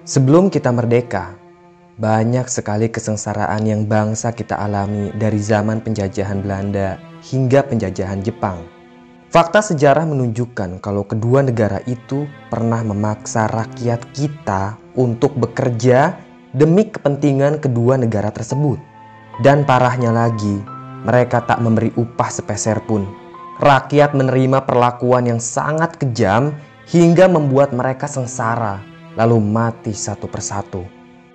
Sebelum kita merdeka, banyak sekali kesengsaraan yang bangsa kita alami dari zaman penjajahan Belanda hingga penjajahan Jepang. Fakta sejarah menunjukkan kalau kedua negara itu pernah memaksa rakyat kita untuk bekerja demi kepentingan kedua negara tersebut. Dan parahnya lagi, mereka tak memberi upah sepeser pun. Rakyat menerima perlakuan yang sangat kejam hingga membuat mereka sengsara, lalu mati satu persatu.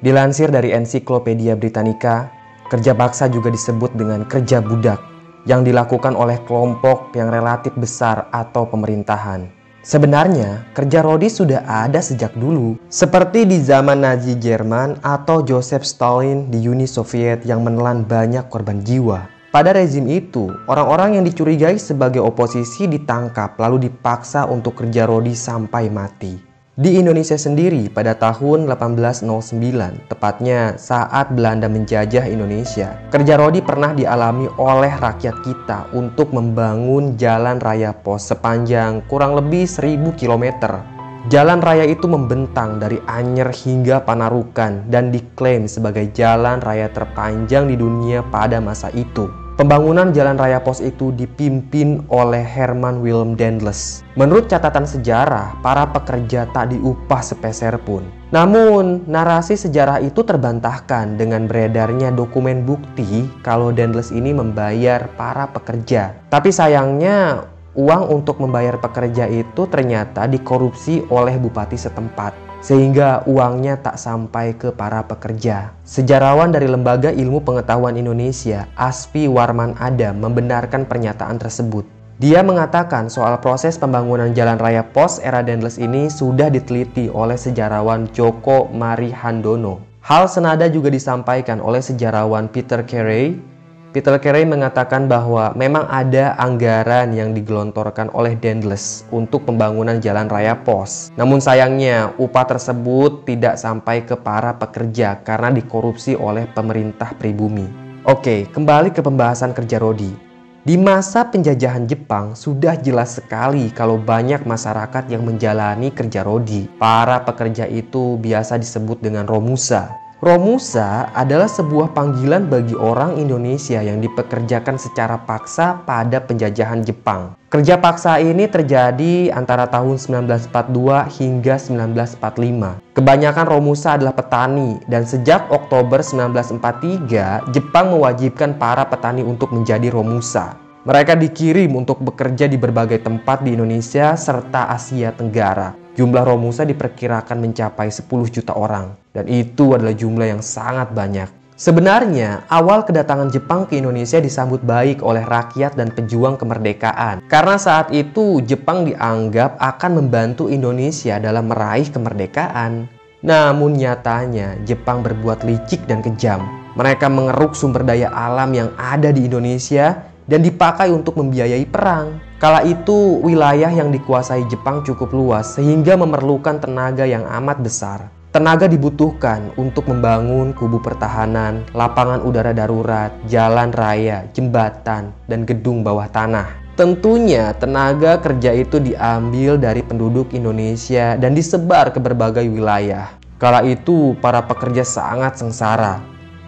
Dilansir dari Ensiklopedia Britannica, kerja paksa juga disebut dengan kerja budak yang dilakukan oleh kelompok yang relatif besar atau pemerintahan. Sebenarnya, kerja rodi sudah ada sejak dulu, seperti di zaman Nazi Jerman atau Joseph Stalin di Uni Soviet yang menelan banyak korban jiwa. Pada rezim itu, orang-orang yang dicurigai sebagai oposisi ditangkap lalu dipaksa untuk kerja rodi sampai mati. Di Indonesia sendiri pada tahun 1809, tepatnya saat Belanda menjajah Indonesia, kerja rodi pernah dialami oleh rakyat kita untuk membangun jalan raya pos sepanjang kurang lebih 1000 km. Jalan raya itu membentang dari Anyer hingga Panarukan dan diklaim sebagai jalan raya terpanjang di dunia pada masa itu. Pembangunan jalan raya pos itu dipimpin oleh Herman Willem Daendels. Menurut catatan sejarah, para pekerja tak diupah sepeser pun. Namun, narasi sejarah itu terbantahkan dengan beredarnya dokumen bukti kalau Daendels ini membayar para pekerja. Tapi sayangnya, uang untuk membayar pekerja itu ternyata dikorupsi oleh bupati setempat, sehingga uangnya tak sampai ke para pekerja. Sejarawan dari Lembaga Ilmu Pengetahuan Indonesia, Asfi Warman Adam, membenarkan pernyataan tersebut. Dia mengatakan soal proses pembangunan jalan raya pos era Daendels ini sudah diteliti oleh sejarawan Djoko Marihandono. Hal senada juga disampaikan oleh sejarawan Peter Carey. Peter Carey mengatakan bahwa memang ada anggaran yang digelontorkan oleh Daendels untuk pembangunan jalan raya pos. Namun sayangnya upah tersebut tidak sampai ke para pekerja karena dikorupsi oleh pemerintah pribumi. Oke, kembali ke pembahasan kerja rodi. Di masa penjajahan Jepang sudah jelas sekali kalau banyak masyarakat yang menjalani kerja rodi. Para pekerja itu biasa disebut dengan romusa. Romusa adalah sebuah panggilan bagi orang Indonesia yang dipekerjakan secara paksa pada penjajahan Jepang. Kerja paksa ini terjadi antara tahun 1942 hingga 1945. Kebanyakan romusa adalah petani dan sejak Oktober 1943, Jepang mewajibkan para petani untuk menjadi romusa. Mereka dikirim untuk bekerja di berbagai tempat di Indonesia serta Asia Tenggara. Jumlah romusa diperkirakan mencapai 10 juta orang, dan itu adalah jumlah yang sangat banyak. Sebenarnya, awal kedatangan Jepang ke Indonesia disambut baik oleh rakyat dan pejuang kemerdekaan. Karena saat itu, Jepang dianggap akan membantu Indonesia dalam meraih kemerdekaan. Namun nyatanya, Jepang berbuat licik dan kejam. Mereka mengeruk sumber daya alam yang ada di Indonesia dan dipakai untuk membiayai perang. Kala itu, wilayah yang dikuasai Jepang cukup luas sehingga memerlukan tenaga yang amat besar. Tenaga dibutuhkan untuk membangun kubu pertahanan, lapangan udara darurat, jalan raya, jembatan, dan gedung bawah tanah. Tentunya tenaga kerja itu diambil dari penduduk Indonesia dan disebar ke berbagai wilayah. Kala itu, para pekerja sangat sengsara.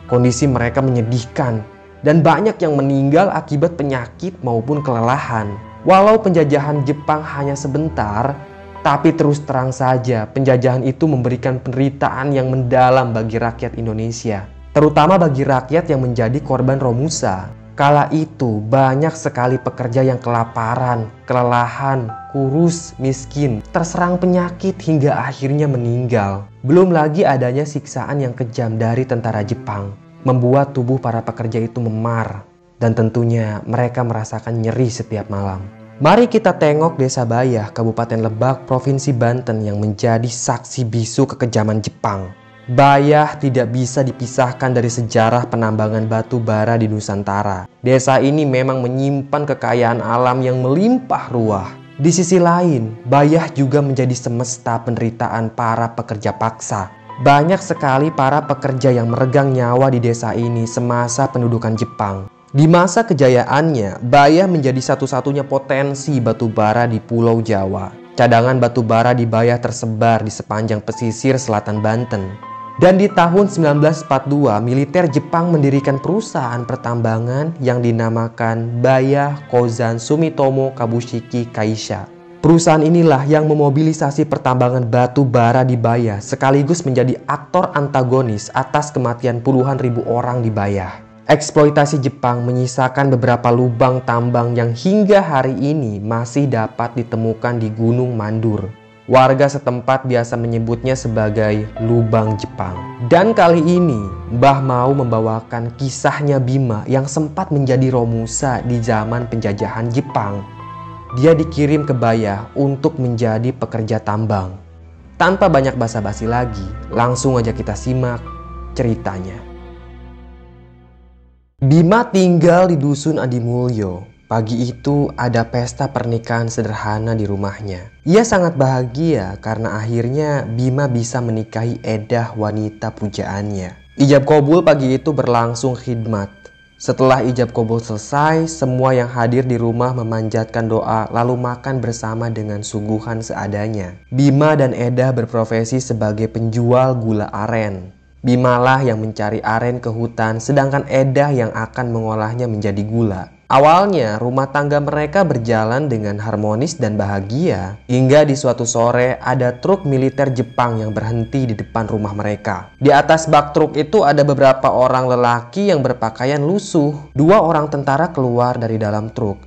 Kondisi mereka menyedihkan dan banyak yang meninggal akibat penyakit maupun kelelahan. Walau penjajahan Jepang hanya sebentar, tapi terus terang saja penjajahan itu memberikan penderitaan yang mendalam bagi rakyat Indonesia, terutama bagi rakyat yang menjadi korban romusa. Kala itu banyak sekali pekerja yang kelaparan, kelelahan, kurus, miskin, terserang penyakit hingga akhirnya meninggal. Belum lagi adanya siksaan yang kejam dari tentara Jepang, membuat tubuh para pekerja itu memar. Dan tentunya mereka merasakan nyeri setiap malam. Mari kita tengok Desa Bayah, Kabupaten Lebak, Provinsi Banten yang menjadi saksi bisu kekejaman Jepang. Bayah tidak bisa dipisahkan dari sejarah penambangan batu bara di Nusantara. Desa ini memang menyimpan kekayaan alam yang melimpah ruah. Di sisi lain, Bayah juga menjadi semesta penderitaan para pekerja paksa. Banyak sekali para pekerja yang meregang nyawa di desa ini semasa pendudukan Jepang. Di masa kejayaannya, Bayah menjadi satu-satunya potensi batu bara di Pulau Jawa. Cadangan batu bara di Bayah tersebar di sepanjang pesisir selatan Banten. Dan di tahun 1942, militer Jepang mendirikan perusahaan pertambangan yang dinamakan Bayah Kozan Sumitomo Kabushiki Kaisha. Perusahaan inilah yang memobilisasi pertambangan batu bara di Bayah sekaligus menjadi aktor antagonis atas kematian puluhan ribu orang di Bayah. Eksploitasi Jepang menyisakan beberapa lubang tambang yang hingga hari ini masih dapat ditemukan di Gunung Mandur. Warga setempat biasa menyebutnya sebagai lubang Jepang. Dan kali ini Mbah mau membawakan kisahnya Bima yang sempat menjadi romusa di zaman penjajahan Jepang. Dia dikirim ke Bayah untuk menjadi pekerja tambang. Tanpa banyak basa-basi lagi, langsung aja kita simak ceritanya. Bima tinggal di Dusun Adimulyo. Pagi itu ada pesta pernikahan sederhana di rumahnya. Ia sangat bahagia karena akhirnya Bima bisa menikahi Edah wanita pujaannya. Ijab kabul pagi itu berlangsung khidmat. Setelah ijab kabul selesai, semua yang hadir di rumah memanjatkan doa lalu makan bersama dengan suguhan seadanya. Bima dan Edah berprofesi sebagai penjual gula aren. Bimalah yang mencari aren ke hutan, sedangkan Edah yang akan mengolahnya menjadi gula. Awalnya rumah tangga mereka berjalan dengan harmonis dan bahagia, hingga di suatu sore ada truk militer Jepang yang berhenti di depan rumah mereka. Di atas bak truk itu ada beberapa orang lelaki yang berpakaian lusuh. 2 orang tentara keluar dari dalam truk.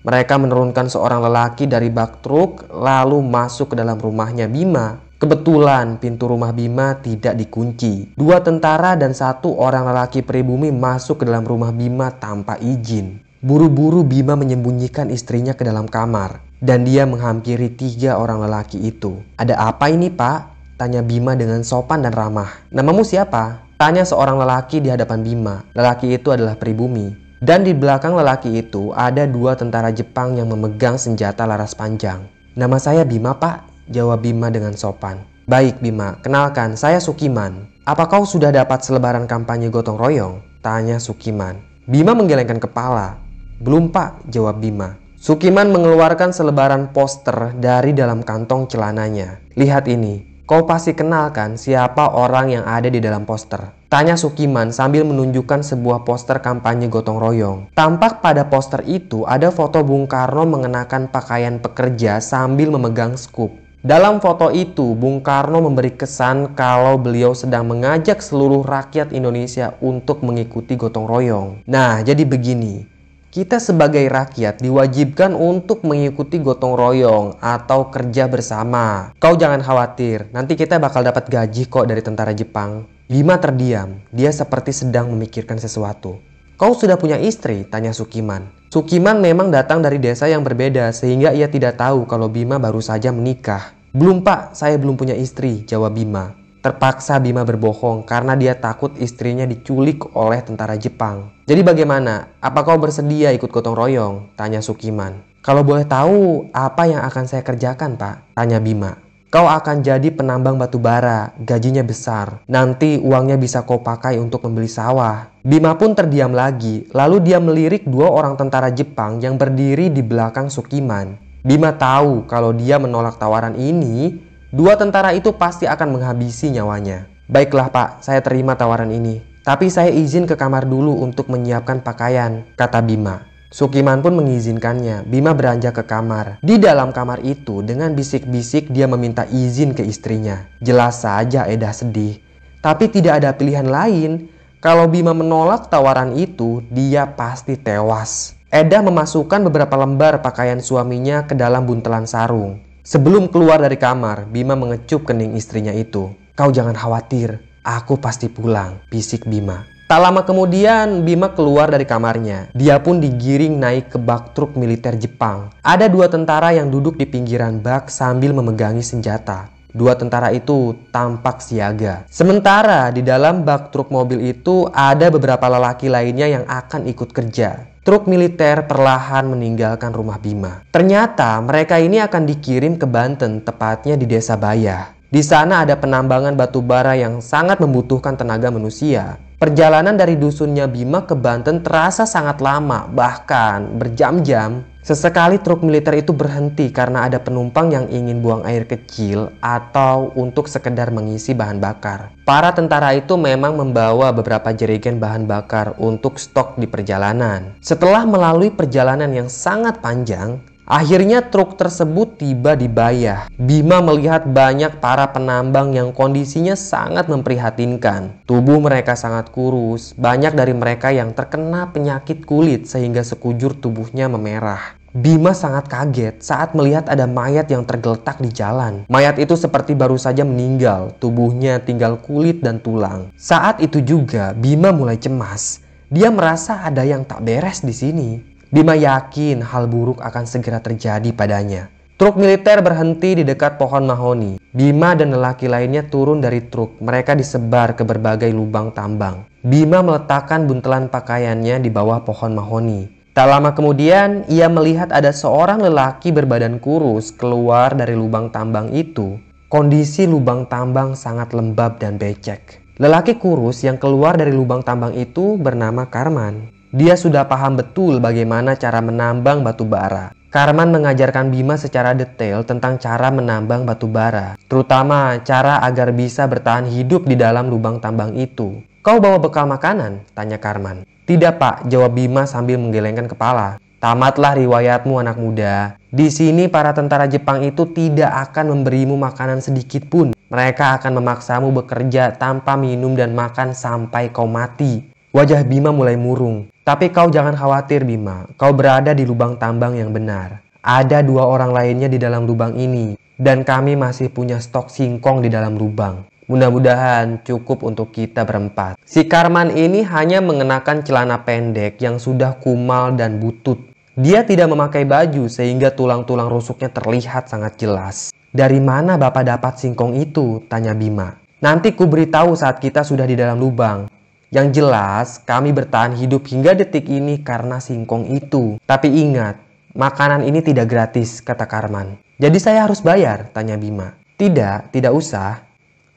Mereka menurunkan seorang lelaki dari bak truk lalu masuk ke dalam rumahnya Bima. Kebetulan pintu rumah Bima tidak dikunci. 2 tentara dan 1 orang lelaki pribumi masuk ke dalam rumah Bima tanpa izin. Buru-buru Bima menyembunyikan istrinya ke dalam kamar. Dan dia menghampiri 3 orang lelaki itu. "Ada apa ini, Pak?" tanya Bima dengan sopan dan ramah. "Namamu siapa?" tanya seorang lelaki di hadapan Bima. Lelaki itu adalah pribumi. Dan di belakang lelaki itu ada 2 tentara Jepang yang memegang senjata laras panjang. "Nama saya Bima, Pak," jawab Bima dengan sopan. "Baik Bima, kenalkan saya Sukiman. Apa kau sudah dapat selebaran kampanye gotong royong?" tanya Sukiman. Bima menggelengkan kepala. "Belum Pak," jawab Bima. Sukiman mengeluarkan selebaran poster dari dalam kantong celananya. "Lihat ini, kau pasti kenal kan siapa orang yang ada di dalam poster?" tanya Sukiman sambil menunjukkan sebuah poster kampanye gotong royong. Tampak pada poster itu ada foto Bung Karno mengenakan pakaian pekerja sambil memegang skup. Dalam foto itu, Bung Karno memberi kesan kalau beliau sedang mengajak seluruh rakyat Indonesia untuk mengikuti gotong royong. Nah, jadi begini. Kita sebagai rakyat diwajibkan untuk mengikuti gotong royong atau kerja bersama. Kau jangan khawatir, nanti kita bakal dapat gaji kok dari tentara Jepang. Bima terdiam, dia seperti sedang memikirkan sesuatu. "Kau sudah punya istri?" tanya Sukiman. Sukiman memang datang dari desa yang berbeda sehingga ia tidak tahu kalau Bima baru saja menikah. "Belum Pak, saya belum punya istri," jawab Bima. Terpaksa Bima berbohong karena dia takut istrinya diculik oleh tentara Jepang. "Jadi bagaimana? Apa kau bersedia ikut gotong royong?" tanya Sukiman. "Kalau boleh tahu, apa yang akan saya kerjakan Pak?" tanya Bima. "Kau akan jadi penambang batu bara, gajinya besar. Nanti uangnya bisa kau pakai untuk membeli sawah." Bima pun terdiam lagi, lalu dia melirik 2 orang tentara Jepang yang berdiri di belakang Sukiman. Bima tahu kalau dia menolak tawaran ini, 2 tentara itu pasti akan menghabisi nyawanya. "Baiklah Pak, saya terima tawaran ini. Tapi saya izin ke kamar dulu untuk menyiapkan pakaian," kata Bima. Sukiman pun mengizinkannya. Bima beranjak ke kamar. Di dalam kamar itu, dengan bisik-bisik dia meminta izin ke istrinya. Jelas saja Edah sedih. Tapi tidak ada pilihan lain. Kalau Bima menolak tawaran itu, dia pasti tewas. Edah memasukkan beberapa lembar pakaian suaminya ke dalam buntelan sarung. Sebelum keluar dari kamar, Bima mengecup kening istrinya itu. "Kau jangan khawatir, aku pasti pulang," bisik Bima. Tak lama kemudian Bima keluar dari kamarnya. Dia pun digiring naik ke bak truk militer Jepang. Ada 2 tentara yang duduk di pinggiran bak sambil memegangi senjata. 2 tentara itu tampak siaga. Sementara di dalam bak truk mobil itu ada beberapa lelaki lainnya yang akan ikut kerja. Truk militer perlahan meninggalkan rumah Bima. Ternyata mereka ini akan dikirim ke Banten, tepatnya di Desa Bayah. Di sana ada penambangan batu bara yang sangat membutuhkan tenaga manusia. Perjalanan dari dusunnya Bima ke Banten terasa sangat lama, bahkan berjam-jam. Sesekali truk militer itu berhenti karena ada penumpang yang ingin buang air kecil atau untuk sekedar mengisi bahan bakar. Para tentara itu memang membawa beberapa jerigen bahan bakar untuk stok di perjalanan. Setelah melalui perjalanan yang sangat panjang, akhirnya truk tersebut tiba di Bayah. Bima melihat banyak para penambang yang kondisinya sangat memprihatinkan. Tubuh mereka sangat kurus, banyak dari mereka yang terkena penyakit kulit sehingga sekujur tubuhnya memerah. Bima sangat kaget saat melihat ada mayat yang tergeletak di jalan. Mayat itu seperti baru saja meninggal, tubuhnya tinggal kulit dan tulang. Saat itu juga Bima mulai cemas. Dia merasa ada yang tak beres di sini. Bima yakin hal buruk akan segera terjadi padanya. Truk militer berhenti di dekat pohon mahoni. Bima dan lelaki lainnya turun dari truk. Mereka disebar ke berbagai lubang tambang. Bima meletakkan buntelan pakaiannya di bawah pohon mahoni. Tak lama kemudian, ia melihat ada seorang lelaki berbadan kurus keluar dari lubang tambang itu. Kondisi lubang tambang sangat lembab dan becek. Lelaki kurus yang keluar dari lubang tambang itu bernama Karman. Dia sudah paham betul bagaimana cara menambang batu bara. Karman mengajarkan Bima secara detail tentang cara menambang batu bara, terutama cara agar bisa bertahan hidup di dalam lubang tambang itu. "Kau bawa bekal makanan?" tanya Karman. "Tidak, Pak," jawab Bima sambil menggelengkan kepala. "Tamatlah riwayatmu, anak muda. Di sini para tentara Jepang itu tidak akan memberimu makanan sedikit pun. Mereka akan memaksamu bekerja tanpa minum dan makan sampai kau mati." Wajah Bima mulai murung. "Tapi kau jangan khawatir, Bima. Kau berada di lubang tambang yang benar. Ada 2 orang lainnya di dalam lubang ini. Dan kami masih punya stok singkong di dalam lubang. Mudah-mudahan cukup untuk kita berempat." Si Karman ini hanya mengenakan celana pendek yang sudah kumal dan butut. Dia tidak memakai baju sehingga tulang-tulang rusuknya terlihat sangat jelas. "Dari mana Bapak dapat singkong itu?" tanya Bima. "Nanti ku beritahu saat kita sudah di dalam lubang. Yang jelas, kami bertahan hidup hingga detik ini karena singkong itu. Tapi ingat, makanan ini tidak gratis," kata Karman. "Jadi saya harus bayar?" tanya Bima. Tidak usah.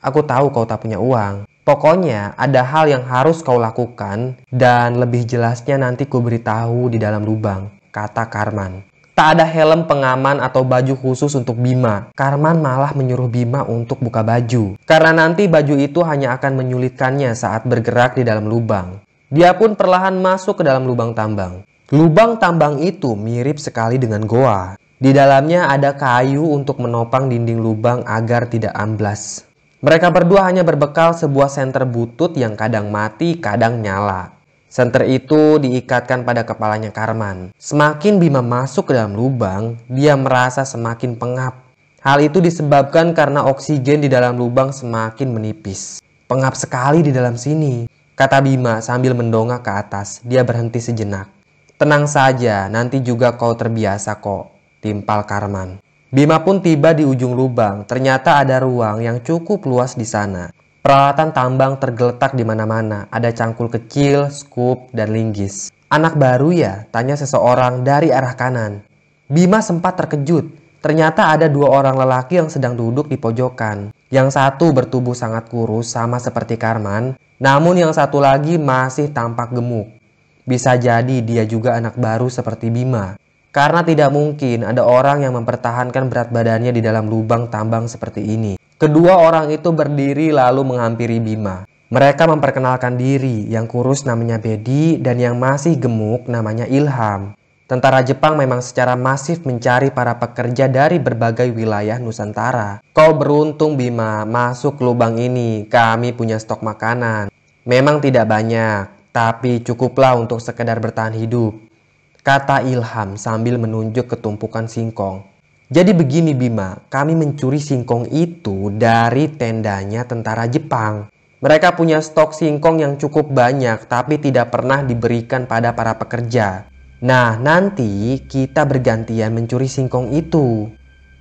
Aku tahu kau tak punya uang. Pokoknya ada hal yang harus kau lakukan dan lebih jelasnya nanti ku beritahu di dalam lubang," kata Karman. Tak ada helm pengaman atau baju khusus untuk Bima. Karman malah menyuruh Bima untuk buka baju. Karena nanti baju itu hanya akan menyulitkannya saat bergerak di dalam lubang. Dia pun perlahan masuk ke dalam lubang tambang. Lubang tambang itu mirip sekali dengan goa. Di dalamnya ada kayu untuk menopang dinding lubang agar tidak amblas. Mereka berdua hanya berbekal sebuah senter butut yang kadang mati, kadang nyala. Senter itu diikatkan pada kepalanya Karman. Semakin Bima masuk ke dalam lubang, dia merasa semakin pengap. Hal itu disebabkan karena oksigen di dalam lubang semakin menipis. "Pengap sekali di dalam sini," kata Bima sambil mendongak ke atas. Dia berhenti sejenak. "Tenang saja, nanti juga kau terbiasa kok," timpal Karman. Bima pun tiba di ujung lubang. Ternyata ada ruang yang cukup luas di sana. Peralatan tambang tergeletak di mana-mana. Ada cangkul kecil, scoop, dan linggis. "Anak baru ya?" tanya seseorang dari arah kanan. Bima sempat terkejut. Ternyata ada 2 orang lelaki yang sedang duduk di pojokan. Yang satu bertubuh sangat kurus sama seperti Karman, namun yang satu lagi masih tampak gemuk. Bisa jadi dia juga anak baru seperti Bima. Karena tidak mungkin ada orang yang mempertahankan berat badannya di dalam lubang tambang seperti ini. Kedua orang itu berdiri lalu menghampiri Bima. Mereka memperkenalkan diri. Yang kurus namanya Bedi dan yang masih gemuk namanya Ilham. Tentara Jepang memang secara masif mencari para pekerja dari berbagai wilayah Nusantara. "Kau beruntung Bima masuk lubang ini. Kami punya stok makanan. Memang tidak banyak, tapi cukuplah untuk sekedar bertahan hidup," kata Ilham sambil menunjuk ke tumpukan singkong. "Jadi begini Bima, kami mencuri singkong itu dari tendanya tentara Jepang. Mereka punya stok singkong yang cukup banyak tapi tidak pernah diberikan pada para pekerja. Nah, nanti kita bergantian mencuri singkong itu.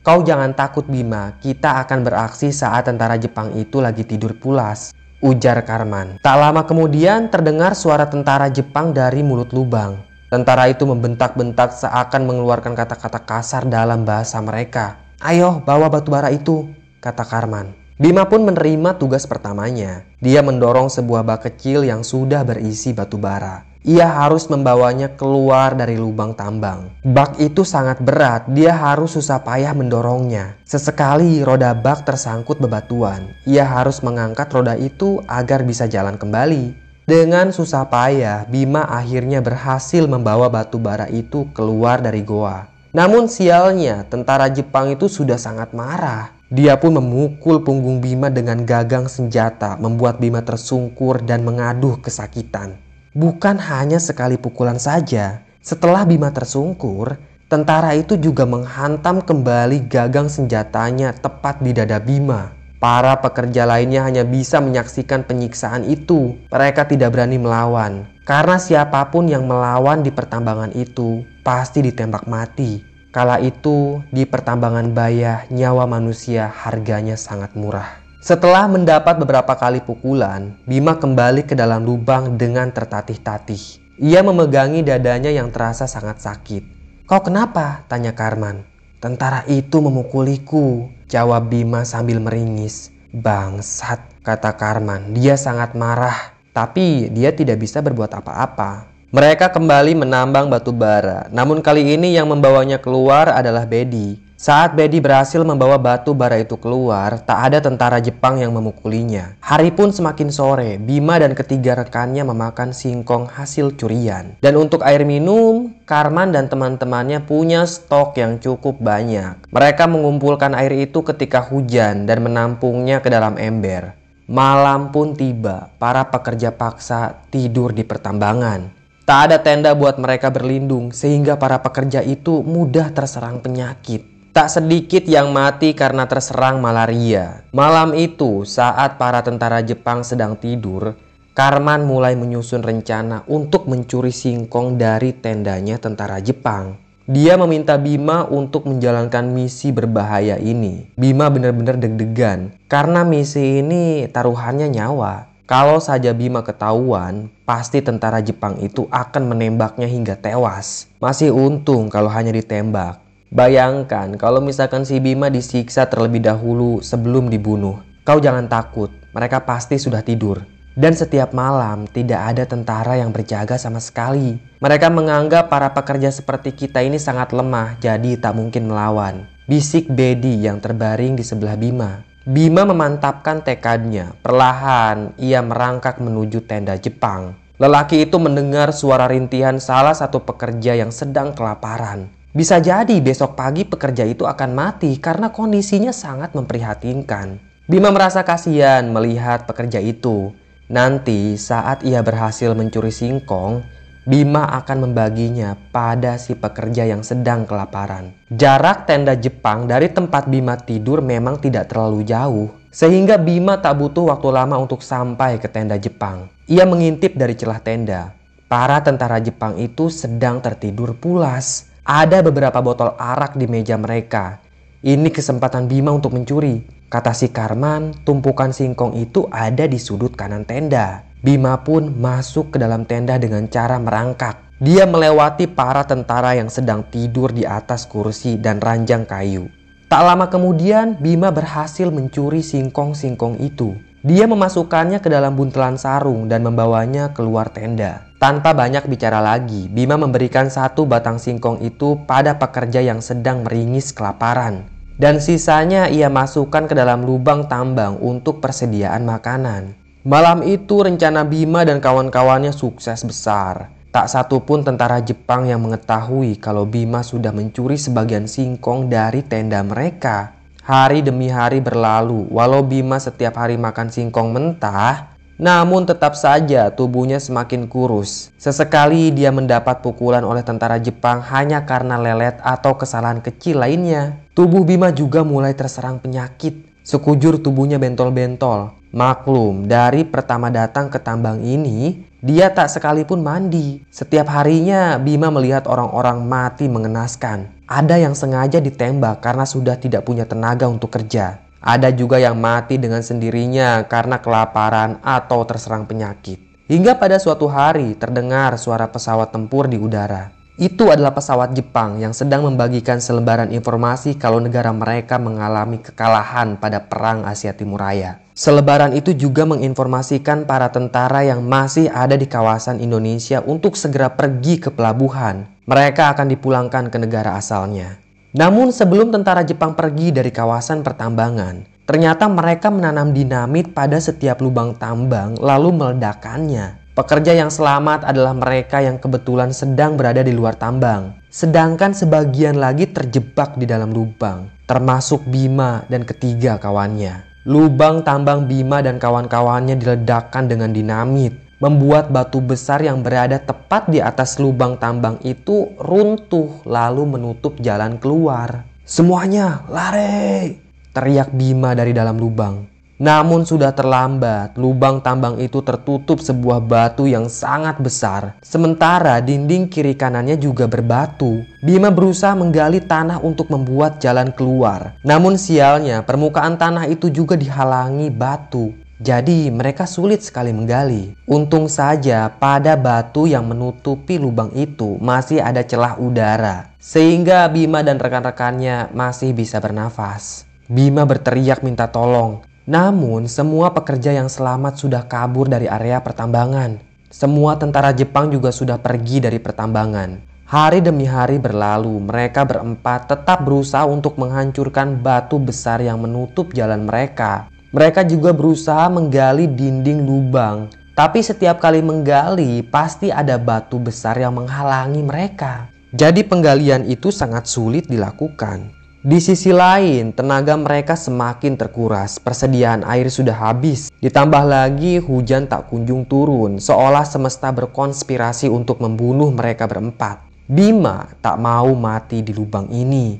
Kau jangan takut Bima, kita akan beraksi saat tentara Jepang itu lagi tidur pulas," ujar Karman. Tak lama kemudian terdengar suara tentara Jepang dari mulut lubang. Tentara itu membentak-bentak seakan mengeluarkan kata-kata kasar dalam bahasa mereka. "Ayo bawa batu bara itu," kata Karman. Bima pun menerima tugas pertamanya. Dia mendorong sebuah bak kecil yang sudah berisi batu bara. Ia harus membawanya keluar dari lubang tambang. Bak itu sangat berat, dia harus susah payah mendorongnya. Sesekali roda bak tersangkut bebatuan. Ia harus mengangkat roda itu agar bisa jalan kembali. Dengan susah payah, Bima akhirnya berhasil membawa batu bara itu keluar dari goa. Namun sialnya, tentara Jepang itu sudah sangat marah. Dia pun memukul punggung Bima dengan gagang senjata, membuat Bima tersungkur dan mengaduh kesakitan. Bukan hanya sekali pukulan saja, setelah Bima tersungkur, tentara itu juga menghantam kembali gagang senjatanya tepat di dada Bima. Para pekerja lainnya hanya bisa menyaksikan penyiksaan itu. Mereka tidak berani melawan, karena siapapun yang melawan di pertambangan itu pasti ditembak mati. Kala itu, di pertambangan Bayah, nyawa manusia harganya sangat murah. Setelah mendapat beberapa kali pukulan, Bima kembali ke dalam lubang dengan tertatih-tatih. Ia memegangi dadanya yang terasa sangat sakit. "Kau kenapa?" tanya Karman. "Tentara itu memukuliku," jawab Bima sambil meringis. "Bangsat," kata Karman. Dia sangat marah, tapi dia tidak bisa berbuat apa-apa. Mereka kembali menambang batu bara, namun kali ini yang membawanya keluar adalah Bedi. Saat Bedi berhasil membawa batu bara itu keluar, tak ada tentara Jepang yang memukulinya. Hari pun semakin sore, Bima dan ketiga rekannya memakan singkong hasil curian. Dan untuk air minum, Karman dan teman-temannya punya stok yang cukup banyak. Mereka mengumpulkan air itu ketika hujan dan menampungnya ke dalam ember. Malam pun tiba, para pekerja paksa tidur di pertambangan. Tak ada tenda buat mereka berlindung, sehingga para pekerja itu mudah terserang penyakit. Tak sedikit yang mati karena terserang malaria. Malam itu, saat para tentara Jepang sedang tidur, Karman mulai menyusun rencana untuk mencuri singkong dari tendanya tentara Jepang. Dia meminta Bima untuk menjalankan misi berbahaya ini. Bima benar-benar deg-degan, karena misi ini taruhannya nyawa. Kalau saja Bima ketahuan, pasti tentara Jepang itu akan menembaknya hingga tewas. Masih untung kalau hanya ditembak. Bayangkan kalau misalkan si Bima disiksa terlebih dahulu sebelum dibunuh. Kau jangan takut, mereka pasti sudah tidur. Dan setiap malam tidak ada tentara yang berjaga sama sekali. Mereka menganggap para pekerja seperti kita ini sangat lemah, jadi tak mungkin melawan. Bisik Bedi yang terbaring di sebelah Bima. Bima memantapkan tekadnya. Perlahan ia merangkak menuju tenda Jepang. Lelaki itu mendengar suara rintihan salah satu pekerja yang sedang kelaparan. Bisa jadi besok pagi pekerja itu akan mati karena kondisinya sangat memprihatinkan. Bima merasa kasihan melihat pekerja itu. Nanti saat ia berhasil mencuri singkong, Bima akan membaginya pada si pekerja yang sedang kelaparan. Jarak tenda Jepang dari tempat Bima tidur memang tidak terlalu jauh, sehingga Bima tak butuh waktu lama untuk sampai ke tenda Jepang. Ia mengintip dari celah tenda. Para tentara Jepang itu sedang tertidur pulas. Ada beberapa botol arak di meja mereka. Ini kesempatan Bima untuk mencuri. Kata si Karman, tumpukan singkong itu ada di sudut kanan tenda. Bima pun masuk ke dalam tenda dengan cara merangkak. Dia melewati para tentara yang sedang tidur di atas kursi dan ranjang kayu. Tak lama kemudian, Bima berhasil mencuri singkong-singkong itu. Dia memasukkannya ke dalam buntelan sarung dan membawanya keluar tenda. Tanpa banyak bicara lagi, Bima memberikan satu batang singkong itu pada pekerja yang sedang meringis kelaparan. Dan sisanya ia masukkan ke dalam lubang tambang untuk persediaan makanan. Malam itu rencana Bima dan kawan-kawannya sukses besar. Tak satu pun tentara Jepang yang mengetahui kalau Bima sudah mencuri sebagian singkong dari tenda mereka. Hari demi hari berlalu, walau Bima setiap hari makan singkong mentah, namun tetap saja tubuhnya semakin kurus. Sesekali dia mendapat pukulan oleh tentara Jepang hanya karena lelet atau kesalahan kecil lainnya. Tubuh Bima juga mulai terserang penyakit. Sekujur tubuhnya bentol-bentol. Maklum, dari pertama datang ke tambang ini, dia tak sekalipun mandi. Setiap harinya Bima melihat orang-orang mati mengenaskan. Ada yang sengaja ditembak karena sudah tidak punya tenaga untuk kerja. Ada juga yang mati dengan sendirinya karena kelaparan atau terserang penyakit. Hingga pada suatu hari terdengar suara pesawat tempur di udara. Itu adalah pesawat Jepang yang sedang membagikan selembaran informasi kalau negara mereka mengalami kekalahan pada Perang Asia Timur Raya. Selebaran itu juga menginformasikan para tentara yang masih ada di kawasan Indonesia untuk segera pergi ke pelabuhan. Mereka akan dipulangkan ke negara asalnya. Namun sebelum tentara Jepang pergi dari kawasan pertambangan, ternyata mereka menanam dinamit pada setiap lubang tambang lalu meledakkannya. Pekerja yang selamat adalah mereka yang kebetulan sedang berada di luar tambang. Sedangkan sebagian lagi terjebak di dalam lubang, termasuk Bima dan ketiga kawannya. Lubang tambang Bima dan kawan-kawannya diledakkan dengan dinamit, membuat batu besar yang berada tepat di atas lubang tambang itu runtuh lalu menutup jalan keluar. "Semuanya lari!" teriak Bima dari dalam lubang. Namun sudah terlambat, lubang tambang itu tertutup sebuah batu yang sangat besar. Sementara dinding kiri kanannya juga berbatu. Bima berusaha menggali tanah untuk membuat jalan keluar. Namun sialnya, permukaan tanah itu juga dihalangi batu. Jadi mereka sulit sekali menggali. Untung saja pada batu yang menutupi lubang itu masih ada celah udara. Sehingga Bima dan rekan-rekannya masih bisa bernafas. Bima berteriak minta tolong. Namun semua pekerja yang selamat sudah kabur dari area pertambangan. Semua tentara Jepang juga sudah pergi dari pertambangan. Hari demi hari berlalu, mereka berempat tetap berusaha untuk menghancurkan batu besar yang menutup jalan mereka. Mereka juga berusaha menggali dinding lubang. Tapi setiap kali menggali, pasti ada batu besar yang menghalangi mereka. Jadi penggalian itu sangat sulit dilakukan. Di sisi lain, tenaga mereka semakin terkuras, persediaan air sudah habis. Ditambah lagi hujan tak kunjung turun, seolah semesta berkonspirasi untuk membunuh mereka berempat. Bima tak mau mati di lubang ini.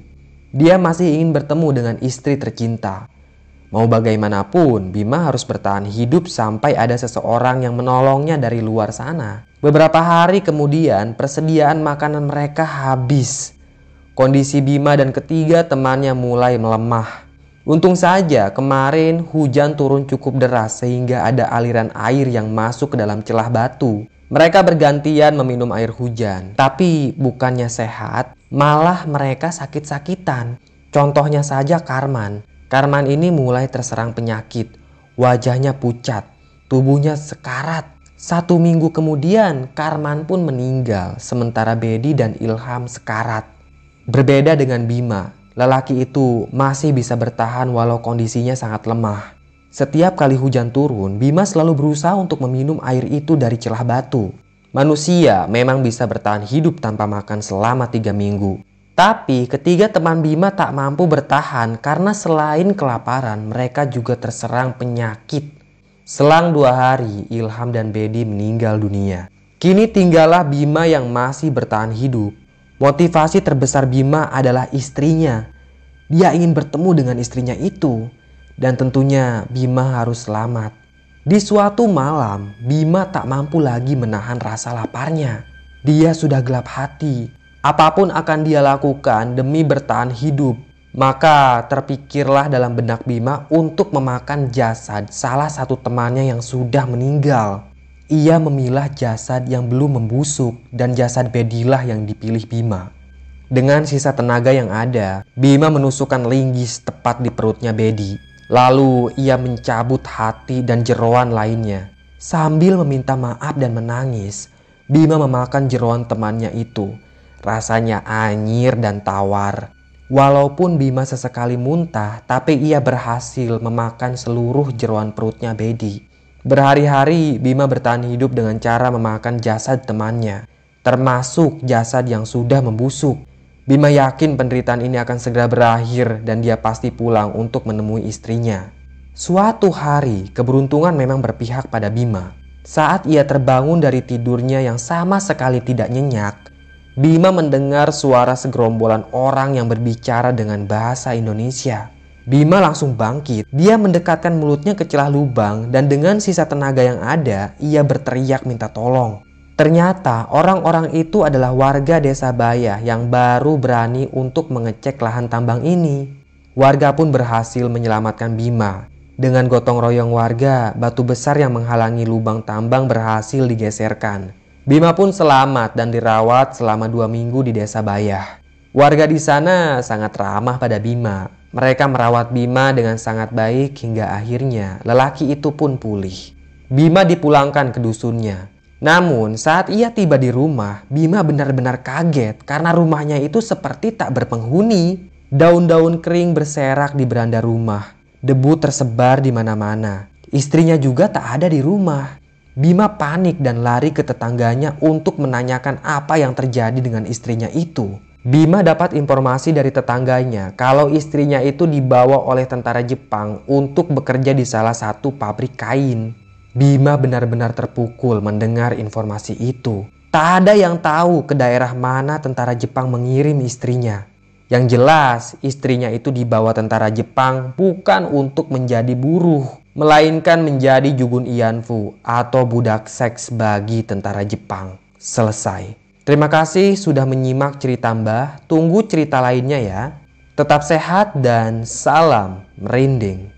Dia masih ingin bertemu dengan istri tercinta. Mau bagaimanapun, Bima harus bertahan hidup sampai ada seseorang yang menolongnya dari luar sana. Beberapa hari kemudian, persediaan makanan mereka habis. Kondisi Bima dan ketiga temannya mulai melemah. Untung saja kemarin hujan turun cukup deras sehingga ada aliran air yang masuk ke dalam celah batu. Mereka bergantian meminum air hujan. Tapi bukannya sehat, malah mereka sakit-sakitan. Contohnya saja Karman. Karman ini mulai terserang penyakit. Wajahnya pucat, tubuhnya sekarat. 1 minggu kemudian Karman pun meninggal, sementara Bedi dan Ilham sekarat. Berbeda dengan Bima, lelaki itu masih bisa bertahan walau kondisinya sangat lemah. Setiap kali hujan turun, Bima selalu berusaha untuk meminum air itu dari celah batu. Manusia memang bisa bertahan hidup tanpa makan selama 3 minggu. Tapi ketiga teman Bima tak mampu bertahan karena selain kelaparan, mereka juga terserang penyakit. Selang 2 hari, Ilham dan Bedi meninggal dunia. Kini tinggallah Bima yang masih bertahan hidup. Motivasi terbesar Bima adalah istrinya. Dia ingin bertemu dengan istrinya itu. Dan tentunya Bima harus selamat. Di suatu malam, Bima tak mampu lagi menahan rasa laparnya. Dia sudah gelap hati. Apapun akan dia lakukan demi bertahan hidup. Maka terpikirlah dalam benak Bima untuk memakan jasad salah satu temannya yang sudah meninggal. Ia memilah jasad yang belum membusuk dan jasad Bedilah yang dipilih Bima. Dengan sisa tenaga yang ada, Bima menusukkan linggis tepat di perutnya Bedi. Lalu ia mencabut hati dan jeroan lainnya. Sambil meminta maaf dan menangis, Bima memakan jeroan temannya itu. Rasanya anyir dan tawar. Walaupun Bima sesekali muntah, tapi ia berhasil memakan seluruh jeroan perutnya Bedi. Berhari-hari Bima bertahan hidup dengan cara memakan jasad temannya, termasuk jasad yang sudah membusuk. Bima yakin penderitaan ini akan segera berakhir dan dia pasti pulang untuk menemui istrinya. Suatu hari, keberuntungan memang berpihak pada Bima. Saat ia terbangun dari tidurnya yang sama sekali tidak nyenyak, Bima mendengar suara segerombolan orang yang berbicara dengan bahasa Indonesia. Bima langsung bangkit. Dia mendekatkan mulutnya ke celah lubang dan dengan sisa tenaga yang ada, ia berteriak minta tolong. Ternyata orang-orang itu adalah warga desa Bayah yang baru berani untuk mengecek lahan tambang ini. Warga pun berhasil menyelamatkan Bima. Dengan gotong royong warga, batu besar yang menghalangi lubang tambang berhasil digeserkan. Bima pun selamat dan dirawat selama 2 minggu di desa Bayah. Warga di sana sangat ramah pada Bima. Mereka merawat Bima dengan sangat baik hingga akhirnya lelaki itu pun pulih. Bima dipulangkan ke dusunnya. Namun saat ia tiba di rumah, Bima benar-benar kaget karena rumahnya itu seperti tak berpenghuni. Daun-daun kering berserak di beranda rumah. Debu tersebar di mana-mana. Istrinya juga tak ada di rumah. Bima panik dan lari ke tetangganya untuk menanyakan apa yang terjadi dengan istrinya itu. Bima dapat informasi dari tetangganya kalau istrinya itu dibawa oleh tentara Jepang untuk bekerja di salah satu pabrik kain. Bima benar-benar terpukul mendengar informasi itu. Tak ada yang tahu ke daerah mana tentara Jepang mengirim istrinya. Yang jelas, istrinya itu dibawa tentara Jepang bukan untuk menjadi buruh, melainkan menjadi Jugun Ianfu atau budak seks bagi tentara Jepang. Selesai. Terima kasih sudah menyimak cerita Mbah. Tunggu cerita lainnya ya. Tetap sehat dan salam merinding.